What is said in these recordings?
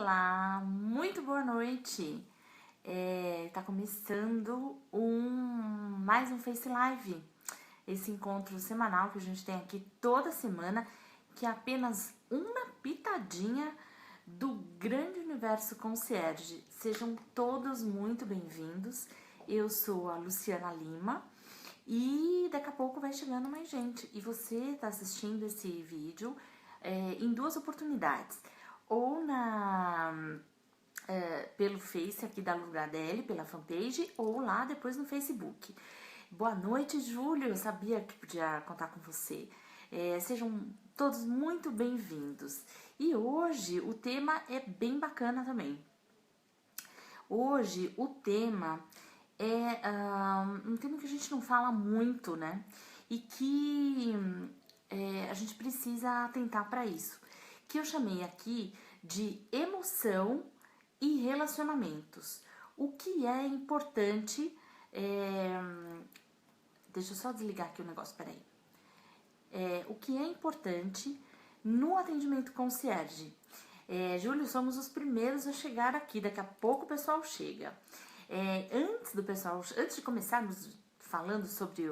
Olá, muito boa noite. Tá começando mais um Face Live, esse encontro semanal que a gente tem aqui toda semana, que é apenas uma pitadinha do grande universo concierge. Sejam todos muito bem-vindos. Eu sou a Luciana Lima e daqui a pouco vai chegando mais gente. E você está assistindo esse vídeo em duas oportunidades. Ou pelo Face aqui da Lugardelli, pela fanpage, ou lá depois no Facebook. Boa noite, Júlio. Eu sabia que podia contar com você. Sejam todos muito bem-vindos. E hoje o tema é bem bacana também. Hoje o tema é um tema que a gente não fala muito, né? E que a gente precisa atentar para isso. Que eu chamei aqui de emoção e relacionamentos. O que é importante... Deixa eu só desligar aqui o negócio, peraí. O que é importante no atendimento concierge. Júlio, somos os primeiros a chegar aqui, daqui a pouco o pessoal chega. Antes de começarmos falando sobre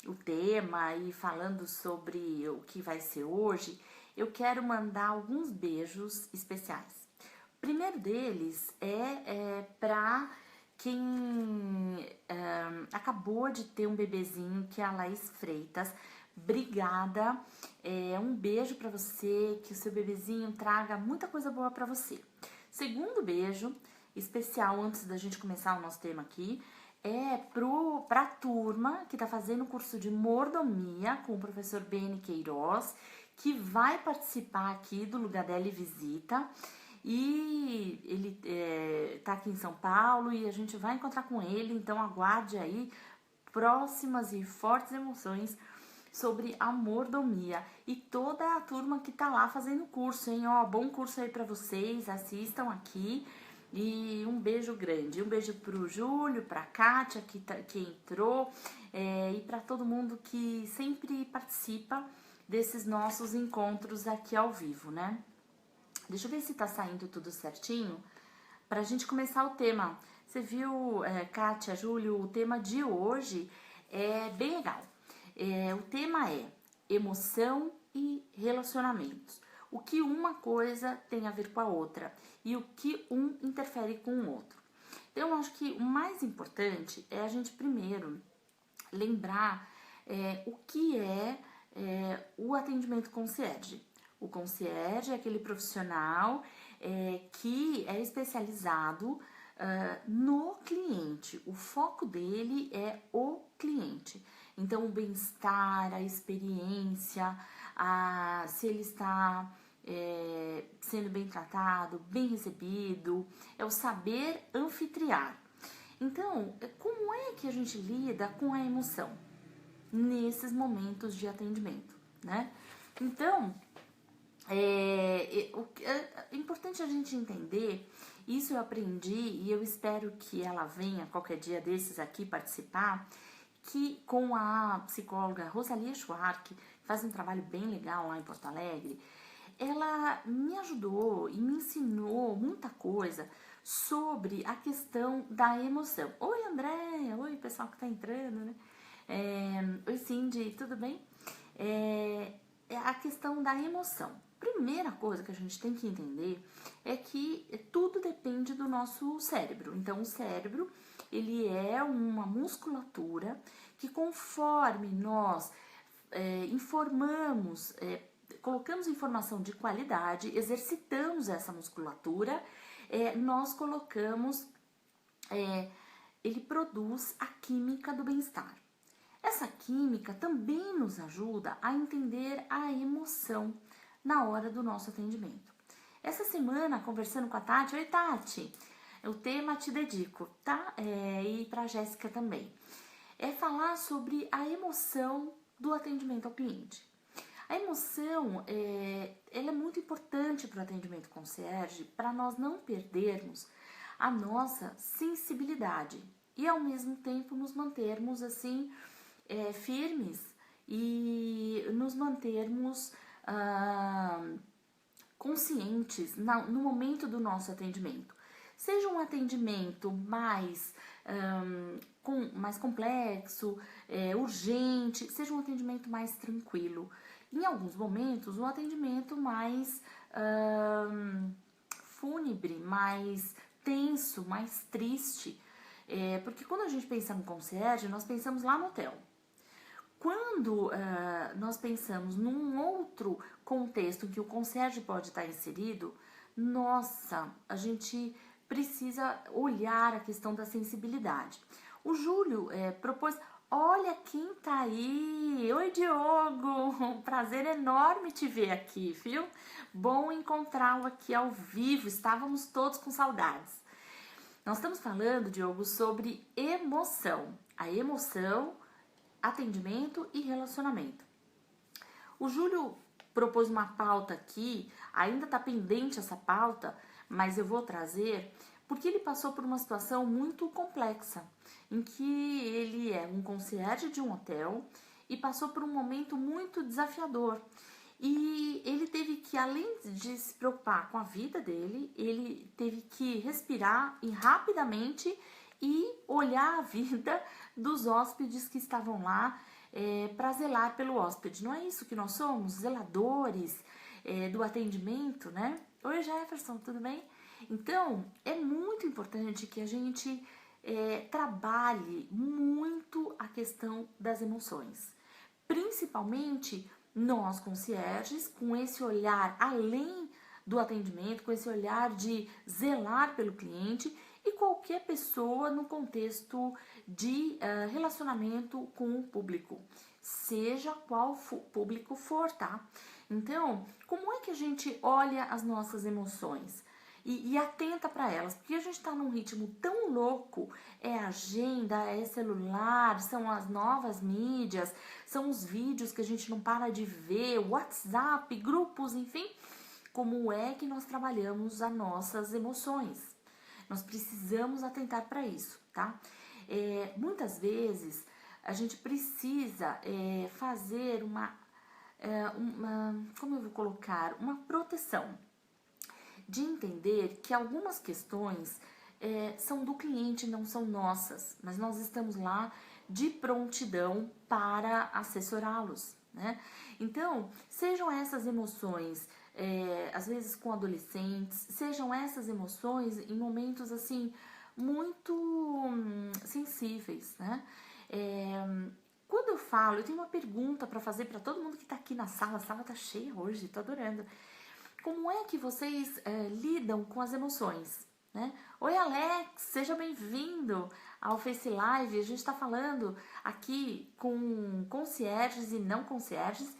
o tema e falando sobre o que vai ser hoje, eu quero mandar alguns beijos especiais. O primeiro deles é para quem acabou de ter um bebezinho, que é a Laís Freitas. Obrigada, um beijo para você, que o seu bebezinho traga muita coisa boa para você. Segundo beijo especial, antes da gente começar o nosso tema aqui, é para a turma que está fazendo o curso de mordomia com o professor Beni Queiroz, que vai participar aqui do Lugardelli Visita. E ele tá aqui em São Paulo e a gente vai encontrar com ele, então aguarde aí próximas e fortes emoções sobre a mordomia. E toda a turma que tá lá fazendo curso, hein? Bom curso aí pra vocês, assistam aqui. E um beijo grande, um beijo pro Júlio, pra Kátia que entrou, e pra todo mundo que sempre participa desses nossos encontros aqui ao vivo, né? Deixa eu ver se tá saindo tudo certinho pra gente começar o tema. Você viu, Kátia, Júlio, o tema de hoje é bem legal. O tema é emoção e relacionamentos. O que uma coisa tem a ver com a outra e o que um interfere com o outro. Então, eu acho que o mais importante é a gente primeiro lembrar o que é o atendimento concierge. O concierge é aquele profissional que é especializado no cliente. O foco dele é o cliente. Então, o bem-estar, a experiência, se ele está sendo bem tratado, bem recebido, é o saber anfitriar. Então, como é que a gente lida com a emoção nesses momentos de atendimento, né? Então, é importante a gente entender, isso eu aprendi e eu espero que ela venha qualquer dia desses aqui participar, que com a psicóloga Rosalia Schwark, que faz um trabalho bem legal lá em Porto Alegre, ela me ajudou e me ensinou muita coisa sobre a questão da emoção. Oi, Andréia! Oi, pessoal que tá entrando, né? Oi, Cindy, tudo bem? É a questão da emoção. Primeira coisa que a gente tem que entender é que tudo depende do nosso cérebro. Então, o cérebro, ele é uma musculatura que conforme nós informamos, colocamos informação de qualidade, exercitamos essa musculatura, nós colocamos, ele produz a química do bem-estar. Essa química também nos ajuda a entender a emoção na hora do nosso atendimento. Essa semana, conversando com a Tati, oi Tati, o tema te dedico, tá? E pra Jéssica também. É falar sobre a emoção do atendimento ao cliente. A emoção, ela é muito importante para o atendimento concierge, para nós não perdermos a nossa sensibilidade e ao mesmo tempo nos mantermos assim firmes e nos mantermos conscientes no momento do nosso atendimento. Seja um atendimento mais complexo, urgente, seja um atendimento mais tranquilo. Em alguns momentos, um atendimento mais fúnebre, mais tenso, mais triste. Porque quando a gente pensa no concierge, nós pensamos lá no hotel. Quando nós pensamos num outro contexto em que o concierge pode estar inserido, nossa, a gente precisa olhar a questão da sensibilidade. O Júlio propôs, olha quem tá aí, oi Diogo, prazer enorme te ver aqui, viu? Bom encontrá-lo aqui ao vivo, estávamos todos com saudades. Nós estamos falando, Diogo, sobre emoção, a emoção, atendimento e relacionamento. O Júlio propôs uma pauta aqui, ainda está pendente essa pauta, mas eu vou trazer, porque ele passou por uma situação muito complexa, em que ele é um concierge de um hotel e passou por um momento muito desafiador. E ele teve que, além de se preocupar com a vida dele, ele teve que respirar rapidamente e olhar a vida dos hóspedes que estavam lá para zelar pelo hóspede. Não é isso que nós somos? Zeladores do atendimento, né? Oi, Jefferson, tudo bem? Então, é muito importante que a gente trabalhe muito a questão das emoções. Principalmente nós, concierges, com esse olhar além do atendimento, com esse olhar de zelar pelo cliente e qualquer pessoa no contexto de relacionamento com o público, seja qual público for, tá? Então, como é que a gente olha as nossas emoções e atenta para elas? Porque a gente está num ritmo tão louco, agenda, celular, são as novas mídias, são os vídeos que a gente não para de ver, WhatsApp, grupos, enfim. Como é que nós trabalhamos as nossas emoções? Nós precisamos atentar para isso, tá? Muitas vezes a gente precisa fazer como eu vou colocar, uma proteção, de entender que algumas questões são do cliente, não são nossas, mas nós estamos lá de prontidão para assessorá-los, né? Então, sejam essas emoções, às vezes com adolescentes, sejam essas emoções em momentos assim muito sensíveis, né? Quando eu falo, eu tenho uma pergunta para fazer para todo mundo que está aqui na sala. A sala tá cheia hoje, tô adorando. Como é que vocês lidam com as emoções, né? Oi, Alex, seja bem-vindo ao Face Live. A gente está falando aqui com concierges e não concierges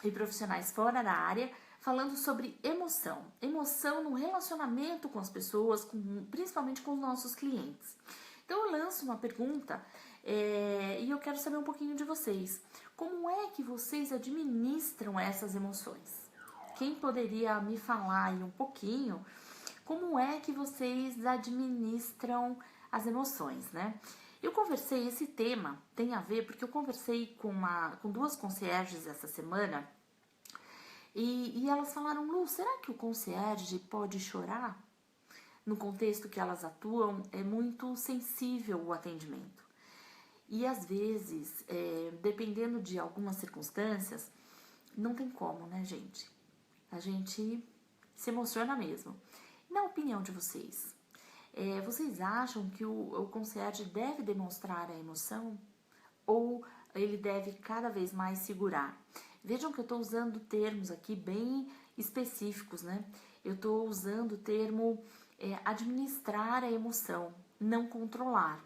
e profissionais fora da área, falando sobre emoção. Emoção no relacionamento com as pessoas, principalmente com os nossos clientes. Então eu lanço uma pergunta e eu quero saber um pouquinho de vocês. Como é que vocês administram essas emoções? Quem poderia me falar aí um pouquinho como é que vocês administram as emoções, né? Eu conversei, esse tema tem a ver, porque eu conversei com duas concierges essa semana e elas falaram, Lu, será que o concierge pode chorar? No contexto que elas atuam, é muito sensível o atendimento. E às vezes, dependendo de algumas circunstâncias, não tem como, né, gente? A gente se emociona mesmo. Na opinião de vocês, vocês acham que o concierge deve demonstrar a emoção? Ou ele deve cada vez mais segurar? Vejam que eu estou usando termos aqui bem específicos, né? Eu estou usando o termo administrar a emoção, não controlar.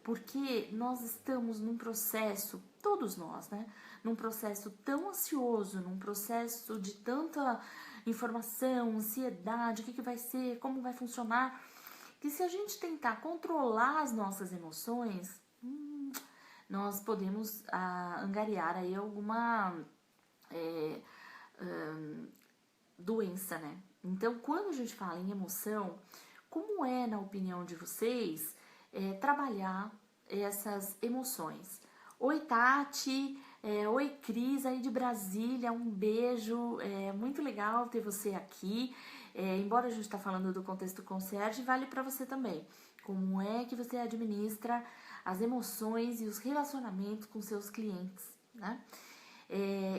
Porque nós estamos num processo, todos nós, né? Num processo tão ansioso, num processo de tanta informação, ansiedade, o que vai ser, como vai funcionar, que se a gente tentar controlar as nossas emoções, nós podemos angariar aí alguma doença, né? Então, quando a gente fala em emoção, como é, na opinião de vocês, trabalhar essas emoções? Oi, Tati, Oi, Cris, aí de Brasília, um beijo. É muito legal ter você aqui. Embora a gente está falando do contexto concierge, vale para você também. Como é que você administra as emoções e os relacionamentos com seus clientes, né?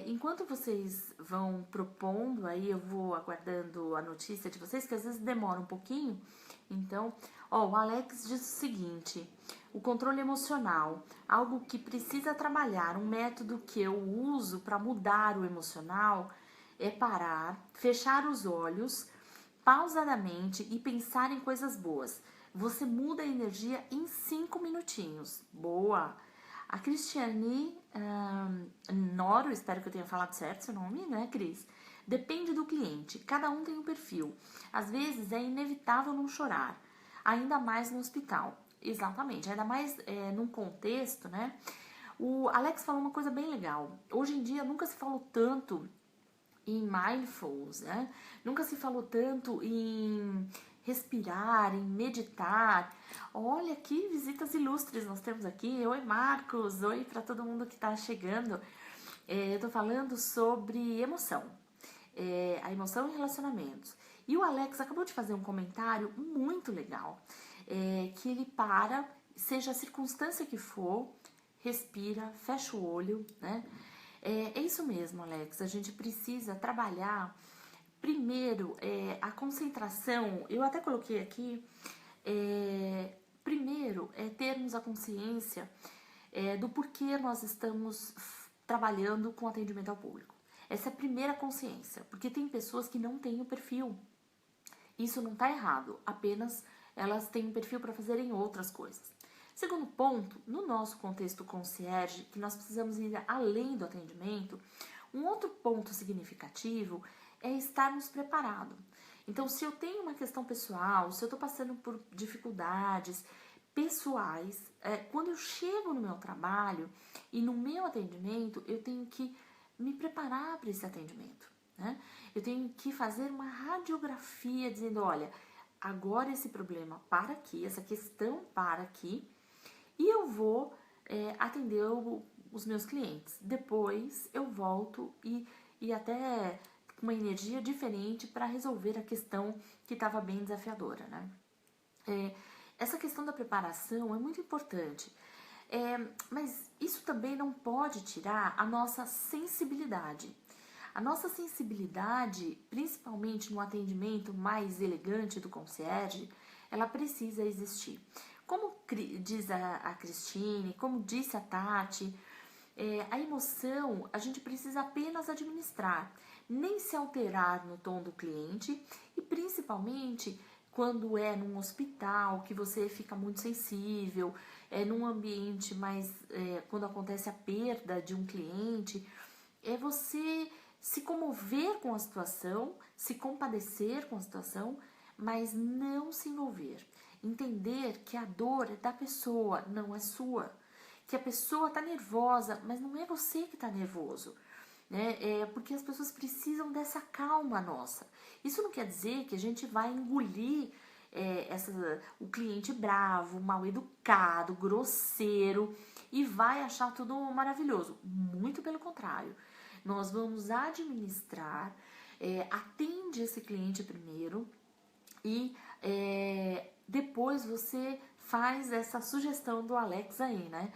Enquanto vocês vão propondo, aí eu vou aguardando a notícia de vocês, que às vezes demora um pouquinho. Então, o Alex diz o seguinte: o controle emocional, algo que precisa trabalhar, um método que eu uso para mudar o emocional é parar, fechar os olhos, pausadamente e pensar em coisas boas. Você muda a energia em 5 minutinhos. Boa! A Cristiane Noro, espero que eu tenha falado certo seu nome, né, Cris? Depende do cliente, cada um tem um perfil. Às vezes é inevitável não chorar, ainda mais no hospital. Exatamente, ainda mais num contexto, né? O Alex falou uma coisa bem legal. Hoje em dia nunca se falou tanto em mindfulness, né? Nunca se falou tanto em respirar, em meditar. Olha que visitas ilustres nós temos aqui. Oi, Marcos. Oi para todo mundo que está chegando. Eu tô falando sobre emoção. A emoção e relacionamentos. E o Alex acabou de fazer um comentário muito legal. Que ele para, seja a circunstância que for, respira, fecha o olho, né? É isso mesmo, Alex. A gente precisa trabalhar primeiro a concentração. Eu até coloquei aqui. Primeiro é termos a consciência do porquê nós estamos trabalhando com atendimento ao público. Essa é a primeira consciência, porque tem pessoas que não têm o perfil. Isso não está errado, apenas elas têm um perfil para fazerem outras coisas. Segundo ponto, no nosso contexto concierge, que nós precisamos ir além do atendimento, um outro ponto significativo é estarmos preparados. Então, se eu tenho uma questão pessoal, se eu estou passando por dificuldades pessoais, quando eu chego no meu trabalho e no meu atendimento, eu tenho que me preparar para esse atendimento, né? Eu tenho que fazer uma radiografia dizendo, olha, agora esse problema para aqui, essa questão para aqui, e eu vou atender os meus clientes. Depois eu volto e até com uma energia diferente para resolver a questão que estava bem desafiadora, né? Essa questão da preparação é muito importante, mas isso também não pode tirar a nossa sensibilidade. A nossa sensibilidade, principalmente no atendimento mais elegante do concierge, ela precisa existir. Como diz a Cristine, como disse a Tati, a emoção a gente precisa apenas administrar, nem se alterar no tom do cliente e principalmente quando é num hospital que você fica muito sensível, num ambiente mais, quando acontece a perda de um cliente, é você se comover com a situação, se compadecer com a situação, mas não se envolver. Entender que a dor é da pessoa, não é sua. Que a pessoa está nervosa, mas não é você que está nervoso. Né? Porque as pessoas precisam dessa calma nossa. Isso não quer dizer que a gente vai engolir o cliente bravo, mal educado, grosseiro e vai achar tudo maravilhoso. Muito pelo contrário. Nós vamos administrar, atende esse cliente primeiro e depois você faz essa sugestão do Alex aí, né?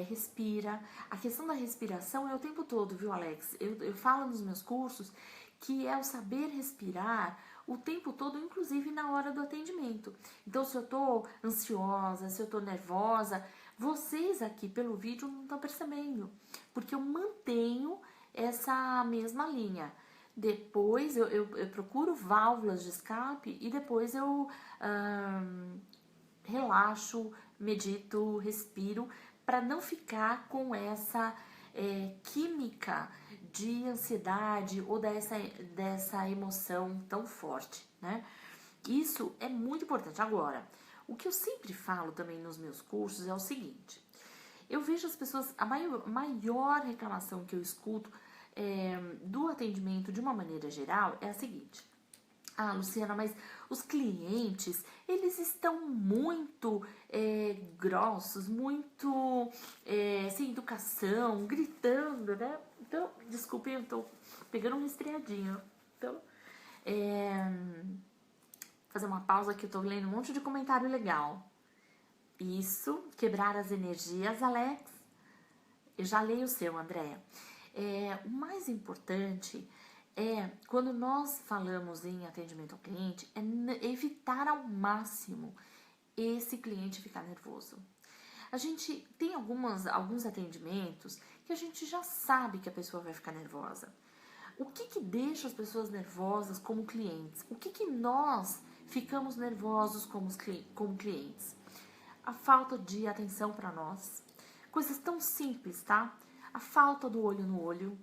Respira. A questão da respiração é o tempo todo, viu, Alex? Eu falo nos meus cursos que é o saber respirar o tempo todo, inclusive na hora do atendimento. Então, se eu tô ansiosa, se eu tô nervosa, vocês aqui pelo vídeo não estão percebendo, porque eu mantenho essa mesma linha. Depois eu procuro válvulas de escape e depois eu relaxo, medito, respiro, para não ficar com essa química de ansiedade ou dessa emoção tão forte, né? Isso é muito importante. Agora, o que eu sempre falo também nos meus cursos é o seguinte: eu vejo as pessoas, a maior reclamação que eu escuto do atendimento de uma maneira geral é a seguinte: Ah, Luciana, mas os clientes, eles estão muito grossos, muito sem educação, gritando, né? Então, desculpe, eu tô pegando um resfriadinho. Então, é, fazer uma pausa que eu tô lendo um monte de comentário legal. Isso, quebrar as energias, Alex. Eu já leio o seu, Andréa. O mais importante quando nós falamos em atendimento ao cliente, evitar ao máximo esse cliente ficar nervoso. A gente tem alguns atendimentos que a gente já sabe que a pessoa vai ficar nervosa. O que deixa as pessoas nervosas como clientes? O que nós ficamos nervosos como clientes? A falta de atenção para nós. Coisas tão simples, tá? A falta do olho no olho,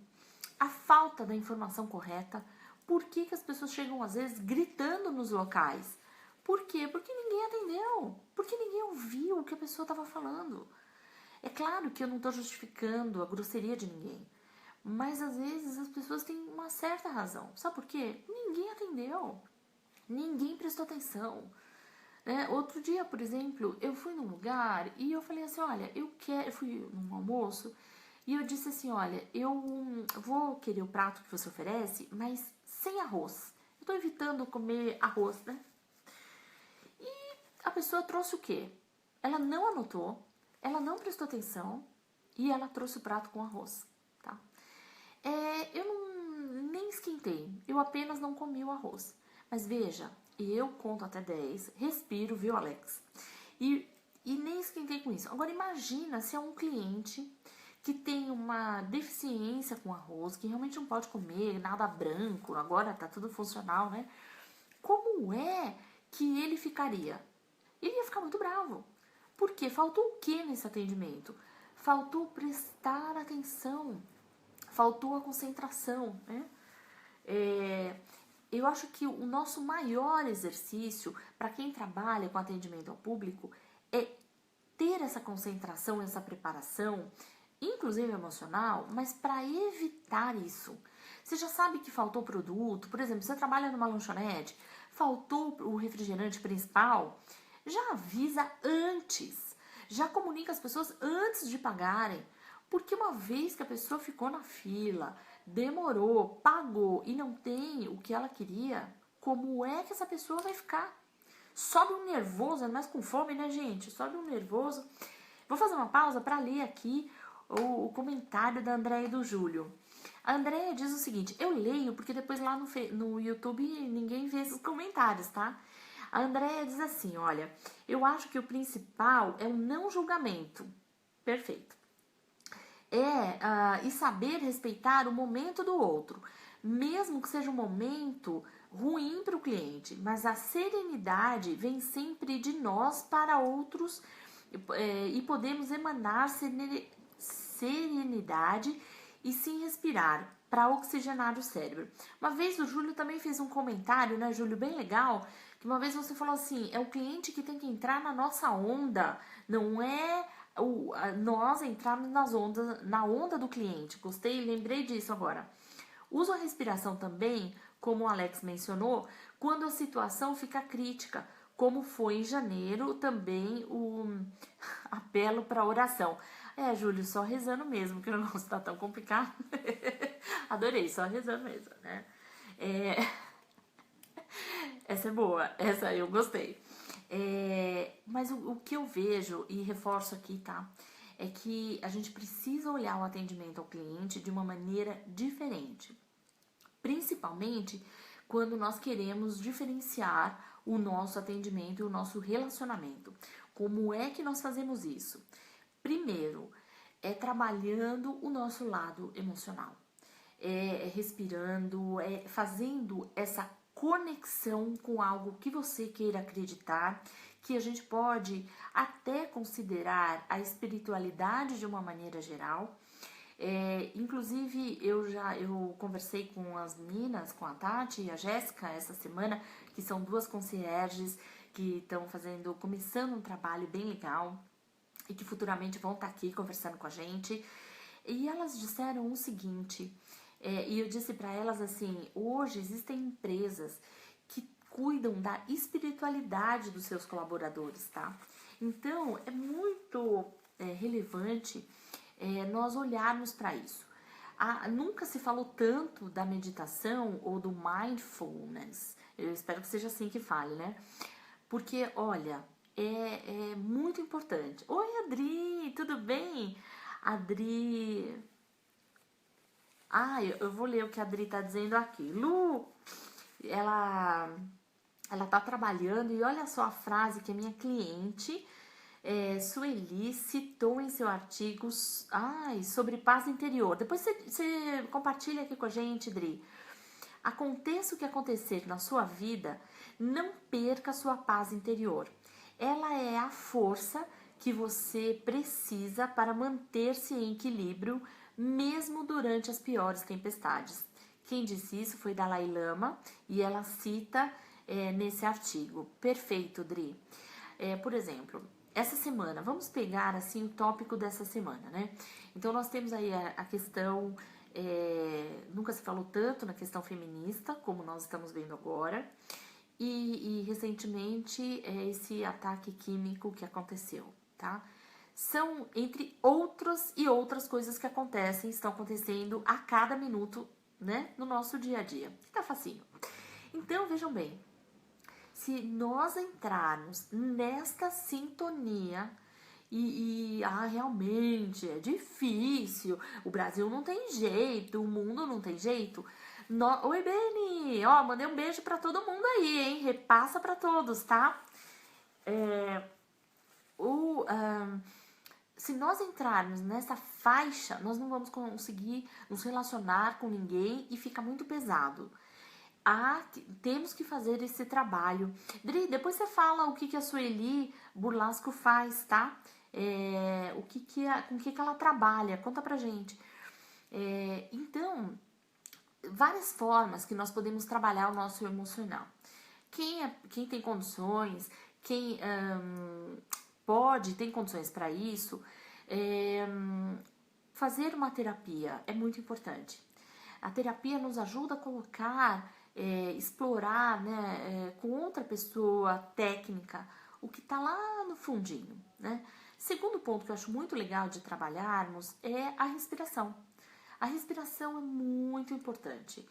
a falta da informação correta. Por que as pessoas chegam às vezes gritando nos locais? Por quê? Porque ninguém atendeu, porque ninguém ouviu o que a pessoa estava falando. É claro que eu não estou justificando a grosseria de ninguém, mas às vezes as pessoas têm uma certa razão. Sabe por quê? Ninguém atendeu, ninguém prestou atenção. Outro dia, por exemplo, eu fui num lugar e eu falei assim, olha, eu fui num almoço e eu disse assim, olha, eu vou querer o prato que você oferece, mas sem arroz. Eu tô evitando comer arroz, né? E a pessoa trouxe o quê? Ela não anotou, ela não prestou atenção e ela trouxe o prato com arroz, tá? Eu nem esquentei, eu apenas não comi o arroz. Mas veja, eu conto até 10, respiro, viu, Alex? E nem esquentei com isso. Agora imagina se é um cliente que tem uma deficiência com arroz, que realmente não pode comer nada branco, agora tá tudo funcional, né? Como é que ele ficaria? Ele ia ficar muito bravo. Por quê? Faltou o que nesse atendimento? Faltou prestar atenção, faltou a concentração, né? Eu acho que o nosso maior exercício para quem trabalha com atendimento ao público é ter essa concentração, essa preparação, inclusive emocional, mas para evitar isso. Você já sabe que faltou produto, por exemplo, você trabalha numa lanchonete, faltou o refrigerante principal, já avisa antes, já comunica as pessoas antes de pagarem, porque uma vez que a pessoa ficou na fila, demorou, pagou e não tem o que ela queria, como é que essa pessoa vai ficar? Sobe um nervoso, ainda mais com fome, né, gente? Sobe um nervoso. Vou fazer uma pausa para ler aqui o comentário da Andréia e do Júlio. A Andréia diz o seguinte, eu leio porque depois lá no YouTube ninguém vê esses comentários, tá? A Andréia diz assim, olha, eu acho que o principal é o não julgamento. Perfeito. E saber respeitar o momento do outro, mesmo que seja um momento ruim para o cliente, mas a serenidade vem sempre de nós para outros e podemos emanar serenidade e sim respirar para oxigenar o cérebro. Uma vez o Júlio também fez um comentário, né, Júlio, bem legal, que uma vez você falou assim, é o cliente que tem que entrar na nossa onda, não é nós entrarmos na onda do cliente. Gostei, lembrei disso agora. Uso a respiração também, como o Alex mencionou, quando a situação fica crítica, como foi em janeiro também o apelo para oração. Júlio, só rezando mesmo, que o negócio tá tão complicado. Adorei, só rezando mesmo, né? Essa é boa, essa eu gostei. Mas o que eu vejo e reforço aqui, tá? É que a gente precisa olhar o atendimento ao cliente de uma maneira diferente. Principalmente quando nós queremos diferenciar o nosso atendimento e o nosso relacionamento. Como é que nós fazemos isso? Primeiro, trabalhando o nosso lado emocional. Respirando, fazendo essa conexão com algo que você queira acreditar, que a gente pode até considerar a espiritualidade de uma maneira geral. Inclusive, eu conversei com as meninas, com a Tati e a Jéssica essa semana, que são duas concierges que estão começando um trabalho bem legal e que futuramente vão estar aqui conversando com a gente. E elas disseram o seguinte, e eu disse para elas assim, hoje existem empresas que cuidam da espiritualidade dos seus colaboradores, tá? Então, é muito relevante nós olharmos para isso. Nunca se falou tanto da meditação ou do mindfulness. Eu espero que seja assim que fale, né? Porque, olha, é muito importante. Oi, Adri, tudo bem? Adri... eu vou ler o que a Adri tá dizendo aqui. Lu, ela tá trabalhando e olha só a frase que a minha cliente, Sueli, citou em seu artigo sobre paz interior. Depois você compartilha aqui com a gente, Adri. Aconteça o que acontecer na sua vida, não perca a sua paz interior. Ela é a força que você precisa para manter-se em equilíbrio, mesmo durante as piores tempestades. Quem disse isso foi Dalai Lama e ela cita nesse artigo. Perfeito, Dri. Por exemplo, essa semana, vamos pegar assim o tópico dessa semana, né? Então nós temos aí a questão... nunca se falou tanto na questão feminista, como nós estamos vendo agora, e recentemente esse ataque químico que aconteceu, tá? São entre outras coisas que estão acontecendo a cada minuto, né, no nosso dia a dia. Fica facinho. Então, vejam bem, se nós entrarmos nesta sintonia realmente é difícil, o Brasil não tem jeito, o mundo não tem jeito. Oi, Beni, mandei um beijo pra todo mundo aí, hein? Repassa pra todos, tá? Se nós entrarmos nessa faixa, nós não vamos conseguir nos relacionar com ninguém e fica muito pesado. Temos que fazer esse trabalho. Dri, depois você fala o que a Sueli Burlasco faz, tá? Com o que ela trabalha, conta pra gente. Então, várias formas que nós podemos trabalhar o nosso emocional. Quem tem condições, quem tem condições para isso, fazer uma terapia é muito importante. A terapia nos ajuda a colocar, explorar, né, com outra pessoa técnica, o que está lá no fundinho, né? Segundo ponto que eu acho muito legal de trabalharmos é a respiração. A respiração é muito importante.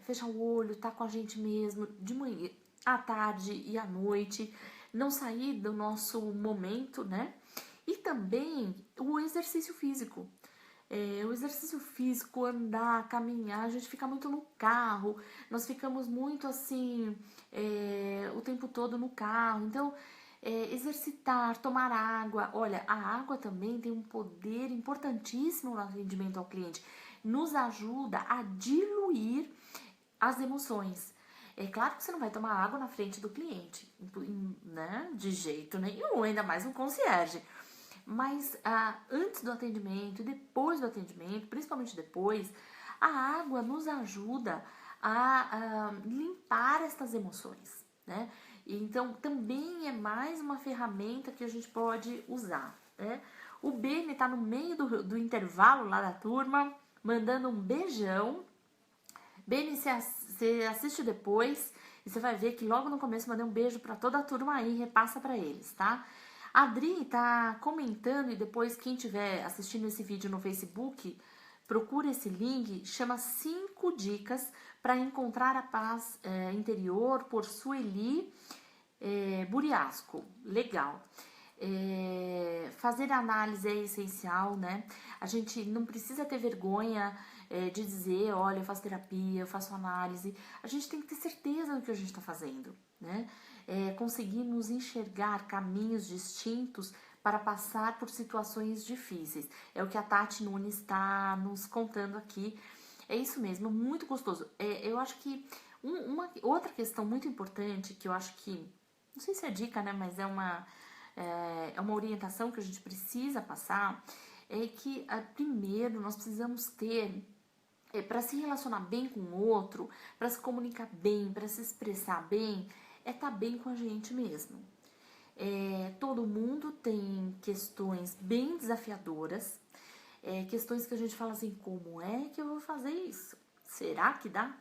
Fechar o olho, tá com a gente mesmo, de manhã, à tarde e à noite, não sair do nosso momento, né? E também o exercício físico. O exercício físico, andar, caminhar, a gente fica muito no carro, nós ficamos muito assim, o tempo todo no carro. Então, exercitar, tomar água. Olha, a água também tem um poder importantíssimo no atendimento ao cliente. Nos ajuda a diluir as emoções. É claro que você não vai tomar água na frente do cliente, né? De jeito nenhum, ainda mais um concierge. Mas antes do atendimento e depois do atendimento, principalmente depois, a água nos ajuda a limpar estas emoções, né? Então, também é mais uma ferramenta que a gente pode usar, né? O Beni tá no meio do intervalo lá da turma, mandando um beijão. Beni, você assiste depois e você vai ver que logo no começo mandei um beijo para toda a turma aí, repassa para eles, tá? A Adri tá comentando e depois quem estiver assistindo esse vídeo no Facebook, procura esse link, chama 5 dicas para encontrar a paz interior por Sueli Buriasco. Legal. Fazer análise é essencial, né? A gente não precisa ter vergonha de dizer, olha, eu faço terapia, eu faço análise. A gente tem que ter certeza do que a gente está fazendo, né? Conseguimos enxergar caminhos distintos para passar por situações difíceis. É o que a Tati Nunes está nos contando aqui. É isso mesmo, muito gostoso. Eu acho que uma outra questão muito importante, que eu acho que, não sei se é dica, né, mas é uma orientação que a gente precisa passar, é que primeiro nós precisamos ter, para se relacionar bem com o outro, para se comunicar bem, para se expressar bem, estar bem com a gente mesmo. Todo mundo tem questões bem desafiadoras, questões que a gente fala assim, como é que eu vou fazer isso? Será que dá?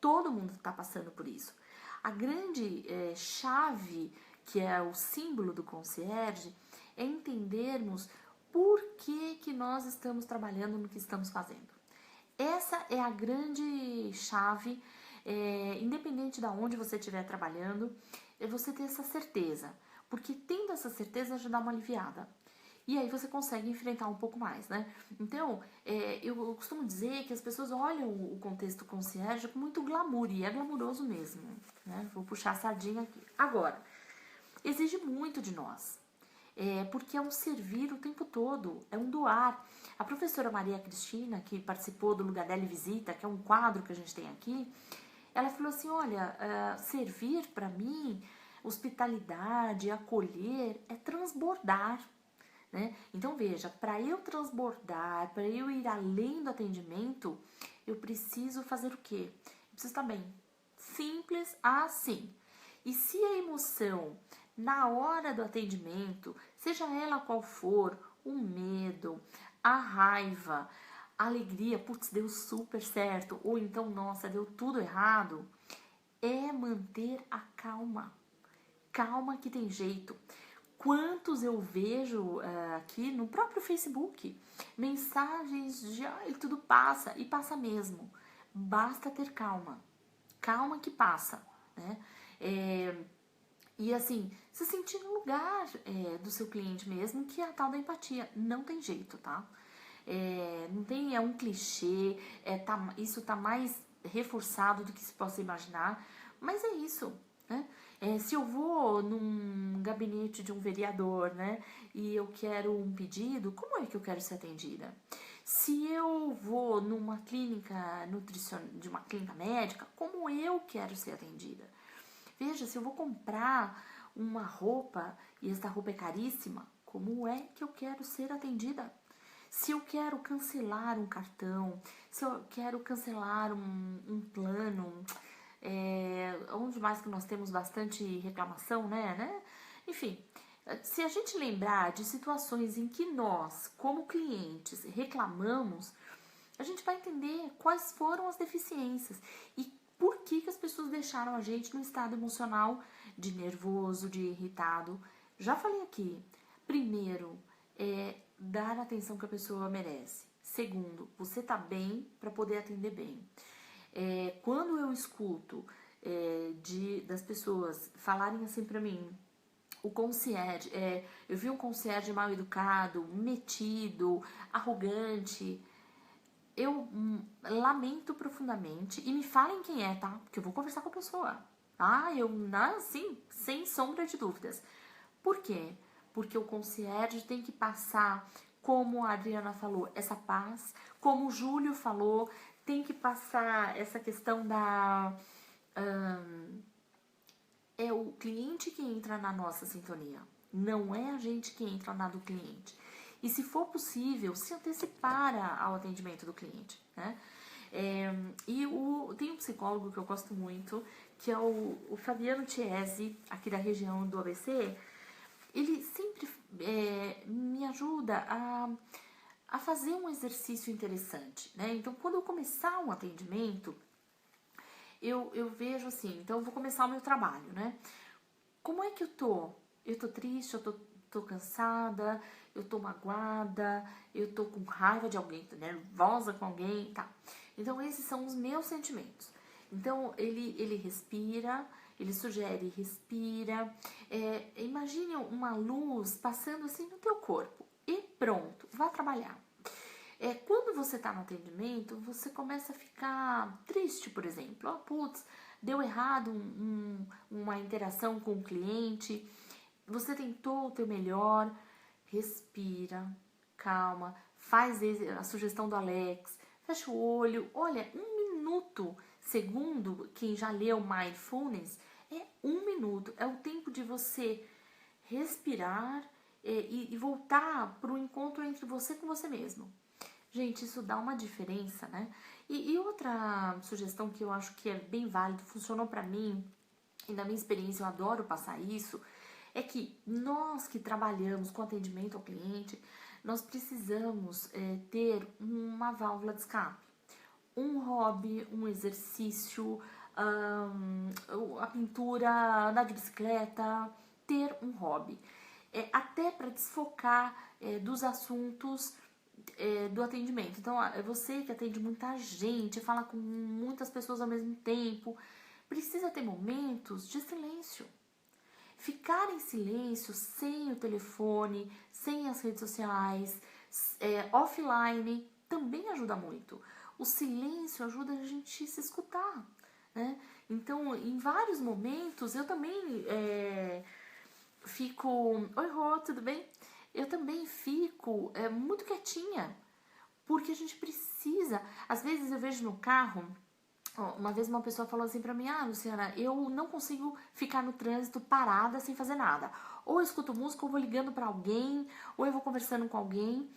Todo mundo está passando por isso. A grande chave, que é o símbolo do concierge, é entendermos por que nós estamos trabalhando no que estamos fazendo. Essa é a grande chave, independente de onde você estiver trabalhando, é você ter essa certeza. Porque tendo essa certeza já dá uma aliviada. E aí você consegue enfrentar um pouco mais, né? Então, eu costumo dizer que as pessoas olham o contexto concierge com muito glamour, e é glamuroso mesmo, né? Vou puxar a sardinha aqui. Agora, exige muito de nós, porque é um servir o tempo todo, é um doar. A professora Maria Cristina, que participou do Lugar dela e Visita, que é um quadro que a gente tem aqui, ela falou assim, olha, servir para mim, hospitalidade, acolher, é transbordar. Né? Então veja, para eu transbordar, para eu ir além do atendimento, eu preciso fazer o quê? Eu preciso estar bem. Simples assim. E se a emoção na hora do atendimento, seja ela qual for, o medo, a raiva, a alegria, putz, deu super certo, ou então, nossa, deu tudo errado, é manter a calma. Calma que tem jeito. Quantos eu vejo aqui no próprio Facebook, mensagens de ai, tudo passa, e passa mesmo. Basta ter calma. Calma que passa, né? E assim, se sentir no lugar do seu cliente mesmo, que é a tal da empatia. Não tem jeito, tá? Não tem, é um clichê, isso tá mais reforçado do que se possa imaginar, mas é isso, né? Se eu vou num gabinete de um vereador, né, e eu quero um pedido, como é que eu quero ser atendida? Se eu vou numa clínica de uma clínica médica, como eu quero ser atendida? Veja, se eu vou comprar uma roupa e essa roupa é caríssima, como é que eu quero ser atendida? Se eu quero cancelar um cartão, se eu quero cancelar um plano, onde mais que nós temos bastante reclamação, né? Enfim, se a gente lembrar de situações em que nós, como clientes, reclamamos, a gente vai entender quais foram as deficiências e por que as pessoas deixaram a gente no estado emocional de nervoso, de irritado. Já falei aqui, primeiro, dar a atenção que a pessoa merece. Segundo, você tá bem para poder atender bem. Quando eu escuto das pessoas falarem assim pra mim, o concierge, eu vi um concierge mal educado, metido, arrogante, eu lamento profundamente e me falem quem é, tá? Porque eu vou conversar com a pessoa. Assim, sem sombra de dúvidas. Por quê? Porque o concierge tem que passar, como a Adriana falou, essa paz, como o Júlio falou, tem que passar essa questão da... é o cliente que entra na nossa sintonia, não é a gente que entra na do cliente. E se for possível, se antecipar ao atendimento do cliente, né? Tem um psicólogo que eu gosto muito, que é o Fabiano Chiesi, aqui da região do ABC. Ele sempre me ajuda a fazer um exercício interessante, né? Então, quando eu começar um atendimento, eu vejo assim, então eu vou começar o meu trabalho, né? Como é que eu tô? Eu tô triste, eu tô cansada, eu tô magoada, eu tô com raiva de alguém, tô nervosa com alguém, tá? Então, esses são os meus sentimentos. Então, ele respira, ele sugere, respira. Imagine uma luz passando assim no teu corpo e pronto, vá trabalhar. Quando você tá no atendimento, você começa a ficar triste, por exemplo. Putz, deu errado uma interação com o cliente, você tentou o teu melhor, respira, calma, faz a sugestão do Alex, fecha o olho, olha, 1 minuto, segundo quem já leu Mindfulness, é 1 minuto, é o tempo de você respirar e voltar para o encontro entre você com você mesmo. Gente, isso dá uma diferença, né? E outra sugestão que eu acho que é bem válido, funcionou pra mim, e na minha experiência eu adoro passar isso, é que nós que trabalhamos com atendimento ao cliente, nós precisamos ter uma válvula de escape. Um hobby, um exercício, a pintura, andar de bicicleta, ter um hobby. Até para desfocar dos assuntos do atendimento. Então, é você que atende muita gente, fala com muitas pessoas ao mesmo tempo, precisa ter momentos de silêncio. Ficar em silêncio, sem o telefone, sem as redes sociais, offline, também ajuda muito. O silêncio ajuda a gente se escutar, né? Então, em vários momentos, eu também fico... Oi, Rô, tudo bem? Eu também fico muito quietinha, porque a gente precisa... Às vezes eu vejo no carro... Uma vez uma pessoa falou assim pra mim: Luciana, eu não consigo ficar no trânsito parada sem fazer nada. Ou eu escuto música, ou vou ligando pra alguém, ou eu vou conversando com alguém.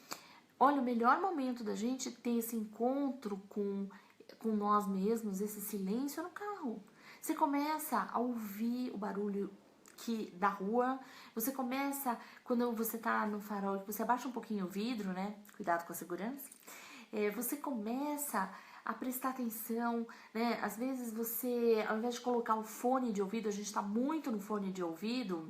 Olha, o melhor momento da gente ter esse encontro com nós mesmos, esse silêncio, é no carro. Você começa a ouvir o barulho da rua, você começa, quando você tá no farol, você abaixa um pouquinho o vidro, né? Cuidado com a segurança. Você começa a prestar atenção, né? Às vezes você, ao invés de colocar o fone de ouvido, a gente tá muito no fone de ouvido,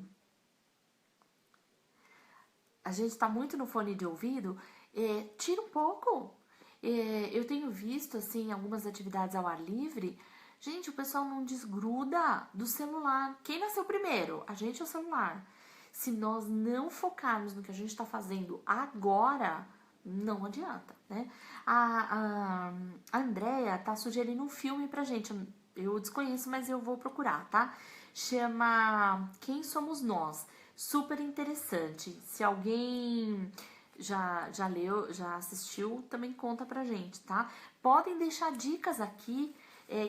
tira um pouco. Eu tenho visto, assim, algumas atividades ao ar livre, gente, o pessoal não desgruda do celular. Quem nasceu primeiro? A gente ou o celular? Se nós não focarmos no que a gente está fazendo agora, não adianta, né? A Andrea tá sugerindo um filme pra gente. Eu desconheço, mas eu vou procurar, tá? Chama Quem Somos Nós. Super interessante. Se alguém já leu, já assistiu, também conta pra gente, tá? Podem deixar dicas aqui,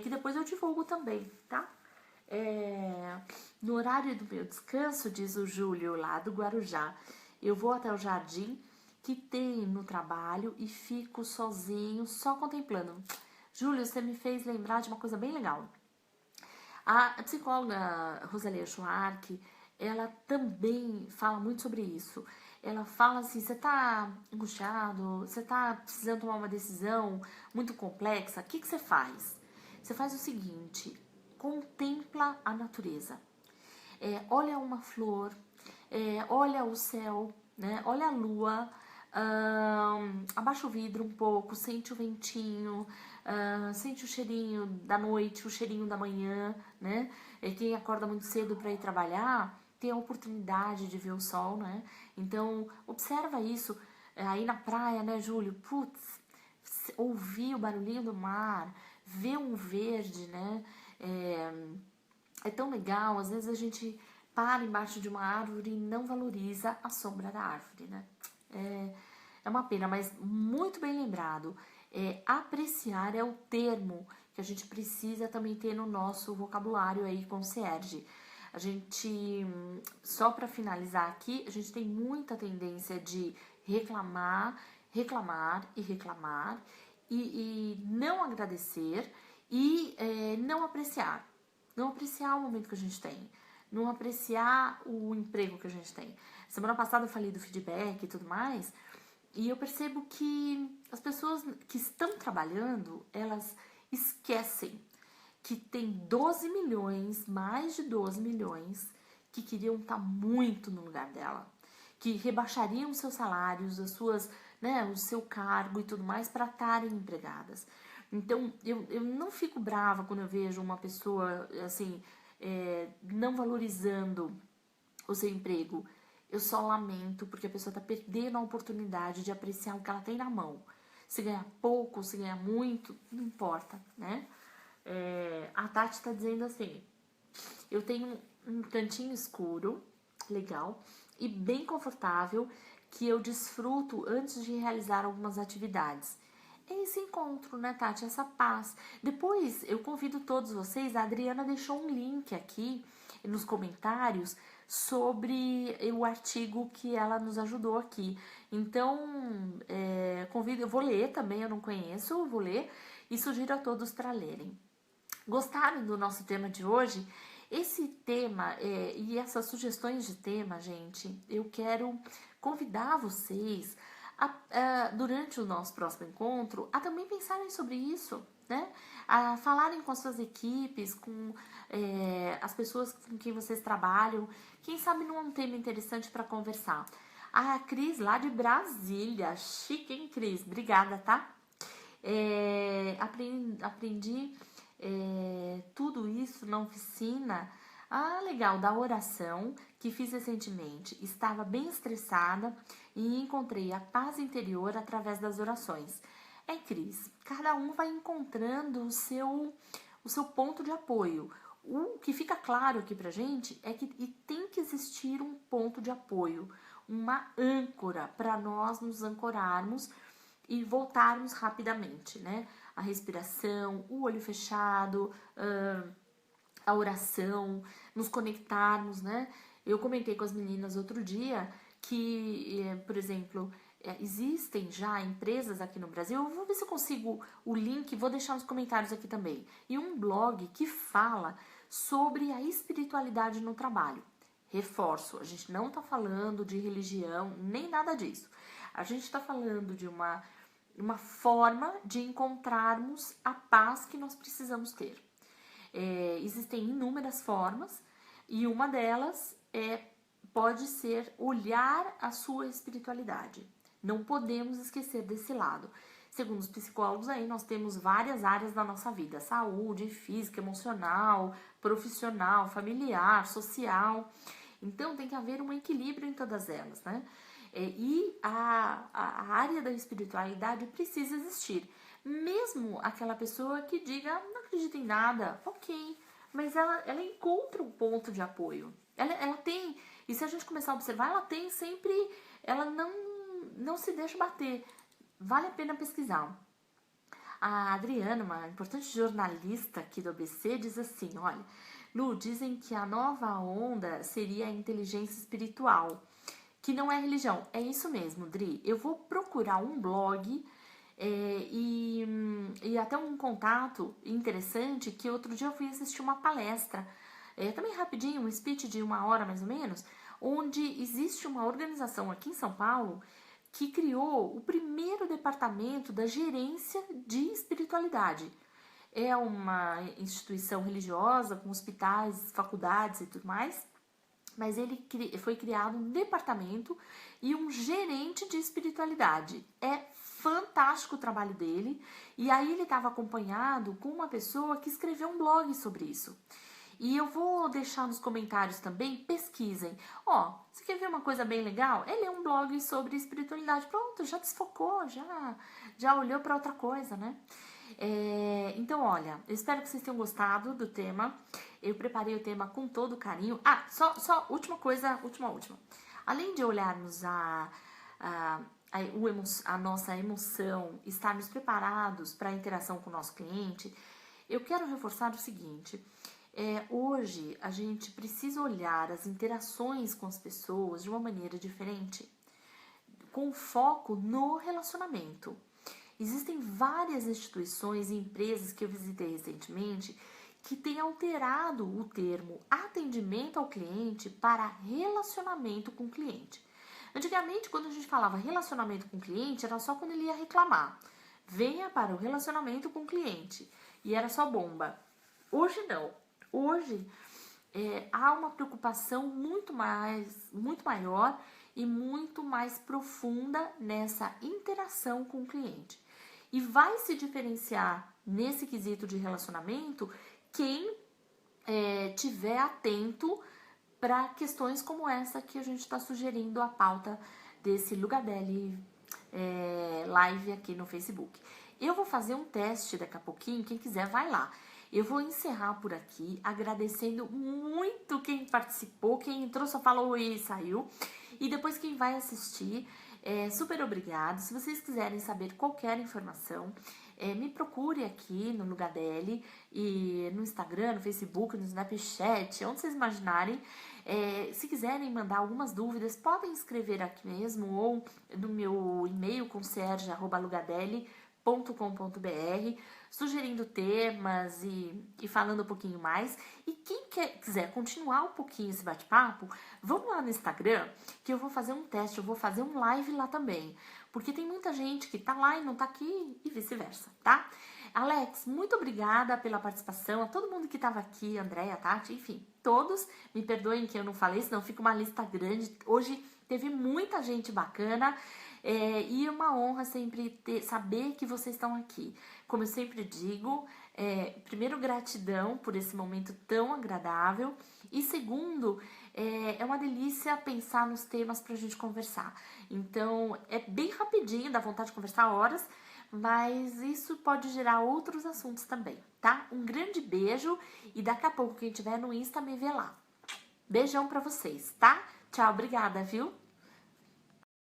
que depois eu divulgo também, tá? No horário do meu descanso, diz o Júlio, lá do Guarujá, eu vou até o jardim que tem no trabalho e fico sozinho, só contemplando. Júlio, você me fez lembrar de uma coisa bem legal. A psicóloga Rosalia Schwartz, ela também fala muito sobre isso. Ela fala assim, você tá angustiado, você tá precisando tomar uma decisão muito complexa, o que você faz? Você faz o seguinte, contempla a natureza. Olha uma flor, olha o céu, né? Olha a lua, abaixa o vidro um pouco, sente o ventinho, sente o cheirinho da noite, o cheirinho da manhã, né? Quem acorda muito cedo para ir trabalhar tem a oportunidade de ver o sol, né? Então, observa isso aí na praia, né, Júlio? Putz, ouvir o barulhinho do mar, ver um verde, né? É tão legal, às vezes a gente para embaixo de uma árvore e não valoriza a sombra da árvore, né? É uma pena, mas muito bem lembrado. Apreciar é o termo que a gente precisa também ter no nosso vocabulário aí com o Serge. A gente, só para finalizar aqui, a gente tem muita tendência de reclamar, reclamar e reclamar e não agradecer e não apreciar. Não apreciar o momento que a gente tem, não apreciar o emprego que a gente tem. Semana passada eu falei do feedback e tudo mais, e eu percebo que as pessoas que estão trabalhando, elas esquecem que tem 12 milhões, mais de 12 milhões, que queriam estar muito no lugar dela, que rebaixariam seus salários, as suas, né, o seu cargo e tudo mais para estarem empregadas. Então, eu não fico brava quando eu vejo uma pessoa, assim, não valorizando o seu emprego. Eu só lamento porque a pessoa está perdendo a oportunidade de apreciar o que ela tem na mão. Se ganhar pouco, se ganhar muito, não importa, né? A Tati está dizendo assim, eu tenho um cantinho escuro, legal, e bem confortável, que eu desfruto antes de realizar algumas atividades. É esse encontro, né, Tati? Essa paz. Depois eu convido todos vocês, a Adriana deixou um link aqui nos comentários sobre o artigo que ela nos ajudou aqui. Então, convido, eu vou ler também, eu não conheço, vou ler e sugiro a todos para lerem. Gostaram do nosso tema de hoje? Esse tema e essas sugestões de tema, gente, eu quero convidar vocês durante o nosso próximo encontro a também pensarem sobre isso. né? A falarem com as suas equipes, com as pessoas com quem vocês trabalham. Quem sabe não é um tema interessante para conversar. A Cris, lá de Brasília. Chique, hein, Cris? Obrigada, tá? Aprendi tudo isso na oficina. Ah, legal, da oração que fiz recentemente. Estava bem estressada e encontrei a paz interior através das orações. Cris, cada um vai encontrando o seu ponto de apoio. O que fica claro aqui pra gente é que tem que existir um ponto de apoio, uma âncora para nós nos ancorarmos e voltarmos rapidamente, né? A respiração, o olho fechado, a oração, nos conectarmos, né? Eu comentei com as meninas outro dia que, por exemplo, existem já empresas aqui no Brasil, eu vou ver se eu consigo o link, vou deixar nos comentários aqui também, e um blog que fala sobre a espiritualidade no trabalho. Reforço, a gente não está falando de religião, nem nada disso. A gente está falando de uma forma de encontrarmos a paz que nós precisamos ter. Existem inúmeras formas e uma delas pode ser olhar a sua espiritualidade. Não podemos esquecer desse lado. Segundo os psicólogos aí, nós temos várias áreas da nossa vida: saúde, física, emocional, profissional, familiar, social. Então tem que haver um equilíbrio em todas elas, né? E a área da espiritualidade precisa existir. Mesmo aquela pessoa que diga, não acredita em nada, ok, mas ela encontra um ponto de apoio. Ela tem, e se a gente começar a observar, ela tem sempre, ela não se deixa bater. Vale a pena pesquisar. A Adriana, uma importante jornalista aqui do ABC, diz assim, olha, Lu, dizem que a nova onda seria a inteligência espiritual, que não é religião. É isso mesmo, Dri. Eu vou procurar um blog e até um contato interessante, que outro dia eu fui assistir uma palestra, também rapidinho, um speech de 1 hora mais ou menos, onde existe uma organização aqui em São Paulo que criou o primeiro departamento da gerência de espiritualidade. É uma instituição religiosa com hospitais, faculdades e tudo mais, mas foi criado um departamento e um gerente de espiritualidade. É fantástico o trabalho dele, e aí ele estava acompanhado com uma pessoa que escreveu um blog sobre isso. E eu vou deixar nos comentários também, pesquisem. Você quer ver uma coisa bem legal? Ele é um blog sobre espiritualidade. Pronto, já desfocou, já olhou para outra coisa, né? Então, olha, eu espero que vocês tenham gostado do tema. Eu preparei o tema com todo carinho. Só última coisa, última. Além de olharmos a nossa emoção, estarmos preparados para a interação com o nosso cliente, eu quero reforçar o seguinte: hoje a gente precisa olhar as interações com as pessoas de uma maneira diferente, com foco no relacionamento. Existem várias instituições e empresas que eu visitei recentemente que têm alterado o termo atendimento ao cliente para relacionamento com o cliente. Antigamente, quando a gente falava relacionamento com o cliente, era só quando ele ia reclamar. Venha para o relacionamento com o cliente. E era só bomba. Hoje não. Hoje há uma preocupação muito maior e muito mais profunda nessa interação com o cliente. E vai se diferenciar nesse quesito de relacionamento quem tiver atento para questões como essa que a gente está sugerindo a pauta desse Lugadelli live aqui no Facebook. Eu vou fazer um teste daqui a pouquinho, quem quiser vai lá. Eu vou encerrar por aqui, agradecendo muito quem participou, quem entrou só falou oi e saiu. E depois quem vai assistir, super obrigado. Se vocês quiserem saber qualquer informação, me procure aqui no Lugadelli, e no Instagram, no Facebook, no Snapchat, onde vocês imaginarem. Se quiserem mandar algumas dúvidas, podem escrever aqui mesmo ou no meu e-mail concierge@lugadelli.com.br, sugerindo temas e falando um pouquinho mais. E quem quiser continuar um pouquinho esse bate-papo, vamos lá no Instagram, que eu vou fazer um teste, eu vou fazer um live lá também, porque tem muita gente que tá lá e não tá aqui e vice-versa, tá? Alex, muito obrigada pela participação, a todo mundo que estava aqui, Andréia, Tati, enfim, todos. Me perdoem que eu não falei, senão fica uma lista grande. Hoje teve muita gente bacana e uma honra sempre saber que vocês estão aqui. Como eu sempre digo, primeiro, gratidão por esse momento tão agradável. E segundo, é uma delícia pensar nos temas para a gente conversar. Então, é bem rapidinho, dá vontade de conversar horas, mas isso pode gerar outros assuntos também, tá? Um grande beijo e daqui a pouco quem tiver no Insta me vê lá. Beijão pra vocês, tá? Tchau, obrigada, viu?